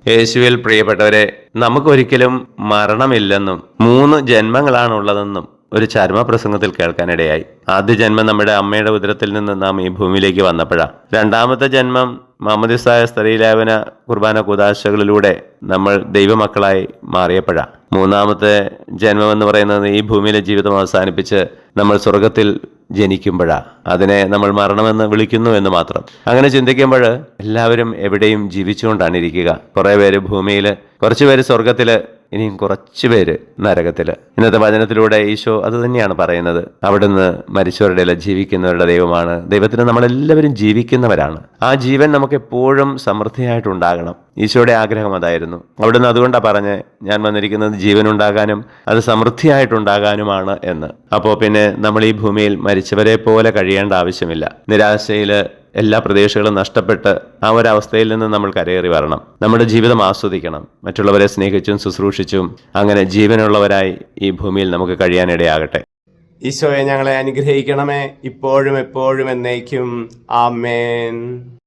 യേശുവിൽ പ്രിയപ്പെട്ടവരെ, നമുക്കൊരിക്കലും മരണമില്ലെന്നും 3 ജന്മങ്ങളാണുള്ളതെന്നും ഒരു ചരമപ്രസംഗത്തിൽ കേൾക്കാനിടയായി. ആദ്യ ജന്മം നമ്മുടെ അമ്മയുടെ ഉദരത്തിൽ നിന്ന് നാം ഈ ഭൂമിയിലേക്ക് വന്നപ്പോഴാണ്. രണ്ടാമത്തെ ജന്മം മാമോദിസായ സ്ത്രീലേപന കുർബാന കൂദാശകളിലൂടെ നമ്മൾ ദൈവമക്കളായി മാറിയപ്പോഴാണ്. മൂന്നാമത്തെ ജന്മം എന്ന് പറയുന്നത് ഈ ഭൂമിയിലെ ജീവിതം അവസാനിപ്പിച്ച് നമ്മൾ സ്വർഗത്തിൽ ജനിക്കുമ്പോഴാണ്. അതിനെ നമ്മൾ മരണമെന്ന് വിളിക്കുന്നു എന്ന് മാത്രം. അങ്ങനെ ചിന്തിക്കുമ്പോൾ എല്ലാവരും എവിടെയും ജീവിച്ചുകൊണ്ടാണ് ഇരിക്കുക. കുറേ പേര് ഭൂമിയിൽ, കുറച്ച് പേര് സ്വർഗത്തിൽ, ഇനിയും കുറച്ച് പേര് നരകത്തിൽ. ഇന്നത്തെ വചനത്തിലൂടെ ഈശോ അത് തന്നെയാണ് പറയുന്നത്. അവിടുന്ന് മരിച്ചവരുടെ അല്ല, ജീവിക്കുന്നവരുടെ ദൈവമാണ്. ദൈവത്തിന് നമ്മളെല്ലാവരും ജീവിക്കുന്നവരാണ്. ആ ജീവൻ നമുക്ക് എപ്പോഴും സമൃദ്ധിയായിട്ടുണ്ടാകണം. ഈശോയുടെ ആഗ്രഹം അതായിരുന്നു. അവിടുന്ന് അതുകൊണ്ടാണ് പറഞ്ഞ്, ഞാൻ വന്നിരിക്കുന്നത് ജീവനുണ്ടാകാനും അത് സമൃദ്ധിയായിട്ടുണ്ടാകാനുമാണ് എന്ന്. അപ്പോൾ പിന്നെ നമ്മൾ ഈ ഭൂമിയിൽ മരിച്ചവരെ പോലെ കഴിയേണ്ട ആവശ്യമില്ല. നിരാശയിൽ എല്ലാ പ്രതീക്ഷകളും നഷ്ടപ്പെട്ട് ആ ഒരവസ്ഥയിൽ നിന്ന് നമ്മൾ കരയേറി വരണം. നമ്മുടെ ജീവിതം ആസ്വദിക്കണം. മറ്റുള്ളവരെ സ്നേഹിച്ചും ശുശ്രൂഷിച്ചും അങ്ങനെ ജീവനുള്ളവരായി ഈ ഭൂമിയിൽ നമുക്ക് കഴിയാനിടയാകട്ടെ. ഈശോയെ, ഞങ്ങളെ അനുഗ്രഹിക്കണമേ, ഇപ്പോഴും എപ്പോഴും എന്നേക്കും. ആമേൻ.